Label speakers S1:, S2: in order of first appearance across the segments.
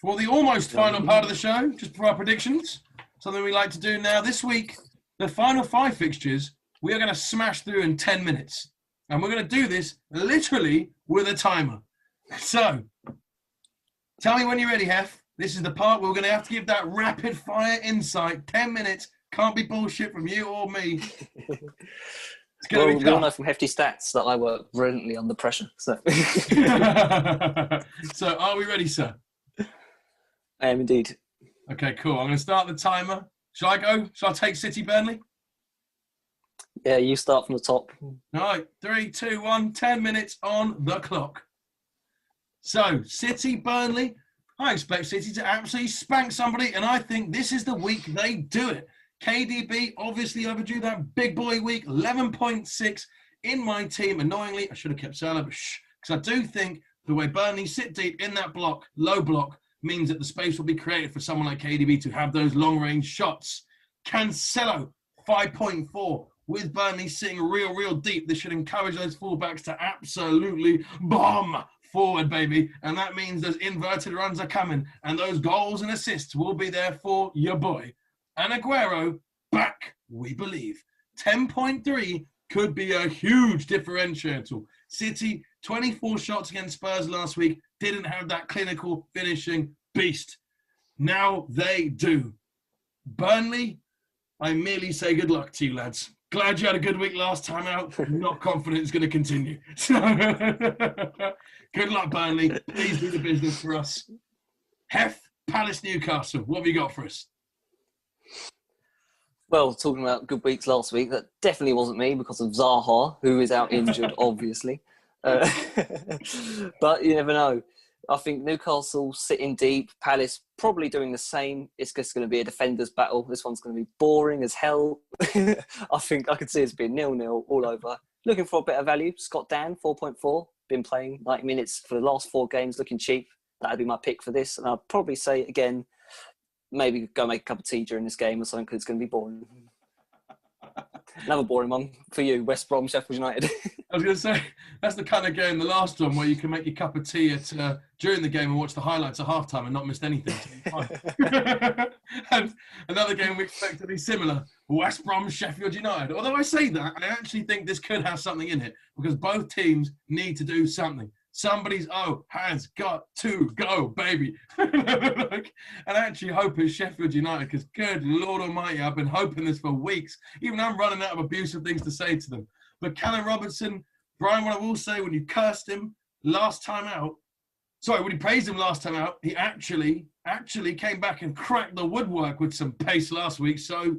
S1: For the almost final part of the show, just for our predictions, something we like to do now. This week, the final 5 fixtures, we are going to smash through in 10 minutes. And we're going to do this literally with a timer. So, tell me when you're ready, Hef. This is the part where we're going to have to give that rapid fire insight. 10 minutes. Can't be bullshit from you or me. It's going to be
S2: we all know from Hefty Stats that I work brilliantly under pressure. So,
S1: so are we ready, sir?
S2: I am indeed.
S1: Okay, cool. I'm going to start the timer. Shall I go? Shall I take City Burnley?
S2: Yeah, you start from the top.
S1: All right, 3, 2, 1, 10 minutes on the clock. So, City Burnley. I expect City to absolutely spank somebody, and I think this is the week they do it. KDB obviously overdue that big boy week, 11.6 in my team. Annoyingly, I should have kept Salah, because I do think the way Burnley sit deep in that block, low block, means that the space will be created for someone like KDB to have those long-range shots. Cancelo, 5.4. With Burnley sitting real deep, this should encourage those fullbacks to absolutely bomb forward, baby. And that means those inverted runs are coming. And those goals and assists will be there for your boy. And Aguero, back, we believe. 10.3 could be a huge differential. City, 24 shots against Spurs last week, didn't have that clinical finishing beast. Now they do. Burnley, I merely say good luck to you, lads. Glad you had a good week last time out. Not confident it's going to continue. So, good luck, Burnley. Please do the business for us. Hef, Palace, Newcastle. What have you got for us?
S2: Well, talking about good weeks last week, that definitely wasn't me because of Zaha, who is out injured, obviously. But you never know. I think Newcastle sitting deep, Palace probably doing the same. It's just going to be a defender's battle. This one's going to be boring as hell. I think I could see it being 0-0 all over. Looking for a bit of value. Scott Dan, 4.4. Been playing 90 minutes for the last 4 games, looking cheap. That'd be my pick for this. And I'd probably say, again, maybe go make a cup of tea during this game or something because it's going to be boring. Another boring one for you, West Brom, Sheffield United.
S1: I was going to say, that's the kind of game, the last one, where you can make your cup of tea during the game and watch the highlights at halftime and not miss anything. And another game we expect to be similar, West Brom, Sheffield United. Although I say that, I actually think this could have something in it because both teams need to do something. Somebody's has got to go, baby. And I actually hope it's Sheffield United because, good Lord Almighty, I've been hoping this for weeks. Even I'm running out of abusive things to say to them. But Callum Robertson, Brian, what I will say, when you cursed him last time out, when he praised him last time out, he actually came back and cracked the woodwork with some pace last week. So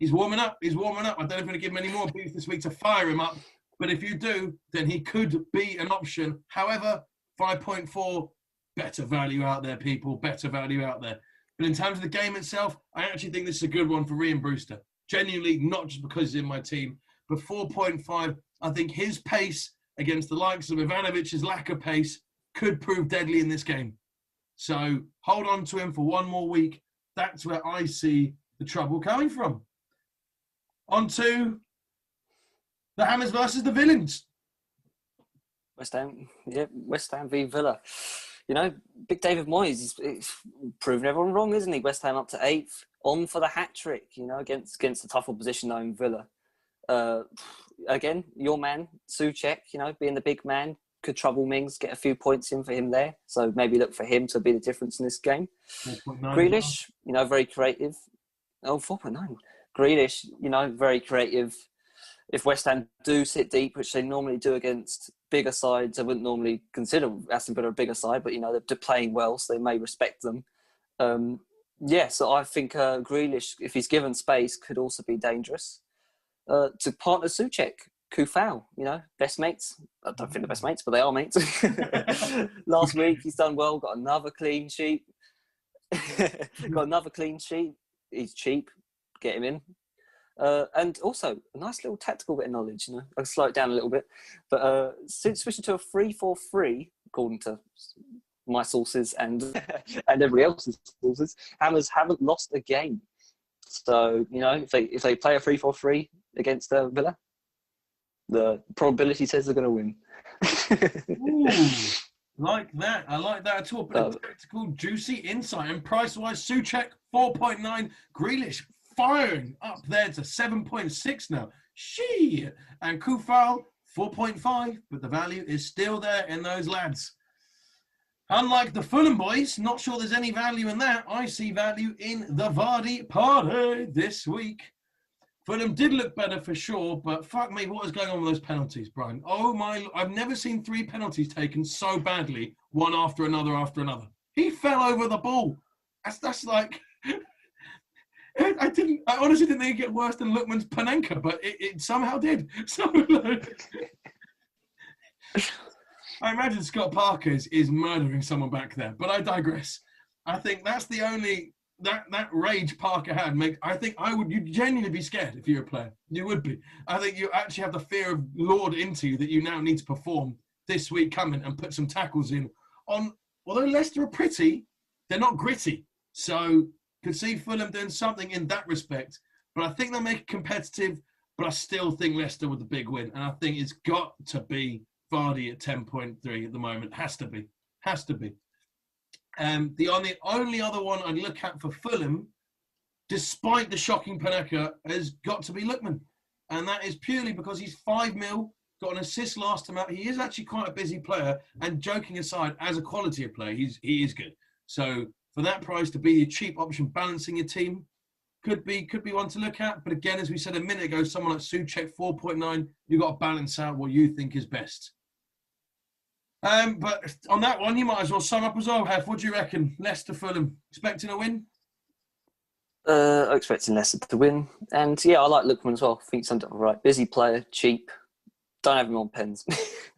S1: he's warming up. I don't know if I'm going to give him any more beats this week to fire him up. But if you do, then he could be an option. However, 5.4, better value out there, people. Better value out there. But in terms of the game itself, I actually think this is a good one for Ryan Brewster. Genuinely, not just because he's in my team, but 4.5, I think his pace against the likes of Ivanovic's lack of pace could prove deadly in this game. So hold on to him for one more week. That's where I see the trouble coming from. On to the Hammers versus the Villains.
S2: West Ham v Villa. You know, big David Moyes, he's proven everyone wrong, isn't he? West Ham up to 8th, on for the hat-trick, you know, against a tough opposition though in Villa. Again, your man, Souček, you know, being the big man, could trouble Mings, get a few points in for him there. So maybe look for him to be the difference in this game. Grealish, you know, very creative. 4.9. Grealish, you know, very creative. If West Ham do sit deep, which they normally do against bigger sides, I wouldn't normally consider Aston Villa a bigger side, but, you know, they're playing well, so they may respect them. So I think Grealish, if he's given space, could also be dangerous. To partner Souček, Kufau, you know, best mates. I don't think they're best mates, but they are mates. Last week, he's done well, got another clean sheet. He's cheap, get him in. And also, a nice little tactical bit of knowledge, you know. I can slow it down a little bit. But switching to a 3-4-3, according to my sources and everybody else's sources, Hammers haven't lost a game. So, you know, if they play a 3-4-3 against Villa, the probability says they're going to win.
S1: Like that. I like that at all. But a tactical, juicy insight. And price-wise, Souček, 4.9. Grealish firing up there to 7.6 now. Shit. And Kufal, 4.5. But the value is still there in those lads. Unlike the Fulham boys, not sure there's any value in that. I see value in the Vardy party this week. Fulham did look better for sure, but fuck me, what is going on with those penalties, Brian? Oh my, I've never seen 3 penalties taken so badly, one after another after another. He fell over the ball. That's like, I honestly didn't think it'd get worse than Lookman's Panenka, but it somehow did. So, I imagine Scott Parker is murdering someone back there, but I digress. I think that's the only... That rage Parker had, you'd genuinely be scared if you're a player. You would be. I think you actually have the fear of Lord into you that you now need to perform this week coming and put some tackles in. Although Leicester are pretty, they're not gritty. So could see Fulham doing something in that respect. But I think they'll make it competitive, but I still think Leicester with the big win. And I think it's got to be Vardy at 10.3 at the moment. Has to be. The only other one I'd look at for Fulham, despite the shocking Panenka, has got to be Lookman. And that is purely because he's 5 mil, got an assist last time out. He is actually quite a busy player. And joking aside, as a quality of player, he is good. So for that price to be a cheap option balancing your team, could be one to look at. But again, as we said a minute ago, someone like Souček, 4.9, you've got to balance out what you think is best. But on that one, you might as well sum up as well, Hef. What do you reckon? Leicester, Fulham, expecting a win?
S2: I'm expecting Leicester to win. And yeah, I like Lookman as well. I think he's done it all right. Busy player, cheap. Don't have him on pens.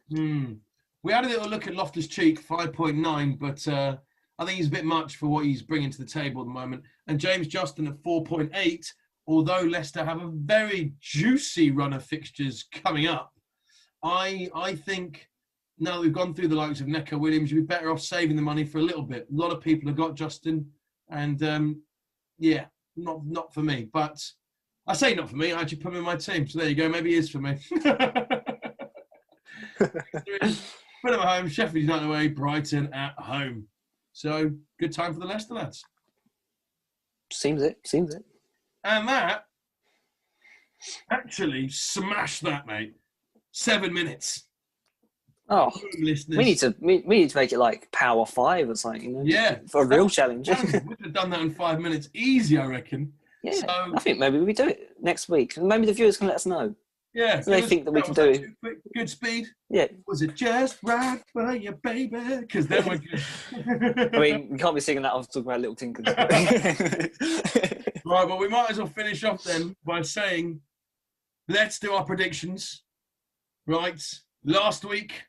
S1: We had a little look at Loftus-Cheek, 5.9, but I think he's a bit much for what he's bringing to the table at the moment. And James Justin at 4.8, although Leicester have a very juicy run of fixtures coming up, I think... Now that we've gone through the likes of Neco Williams, you'd be better off saving the money for a little bit. A lot of people have got Justin, and not for me. But I say not for me. I actually put him in my team. So there you go. Maybe he is for me. Put him at home. Sheffield United away. Brighton at home. So good time for the Leicester lads.
S2: Seems it.
S1: And that actually smashed that, mate. 7 minutes.
S2: Oh, we need to make it like Power 5 or something,
S1: Yeah,
S2: for a real challenge.
S1: We'd have done that in 5 minutes, easy, I reckon.
S2: Yeah, so, I think maybe we do it next week. Maybe the viewers can let us know.
S1: Yeah,
S2: so they think that we can do it.
S1: Good speed.
S2: Yeah.
S1: Was it just right for you, baby? Because then we're good.
S2: I mean, we can't be singing that. I was talking about Little Tinkers.
S1: Right, well, we might as well finish off then by saying, let's do our predictions. Right, last week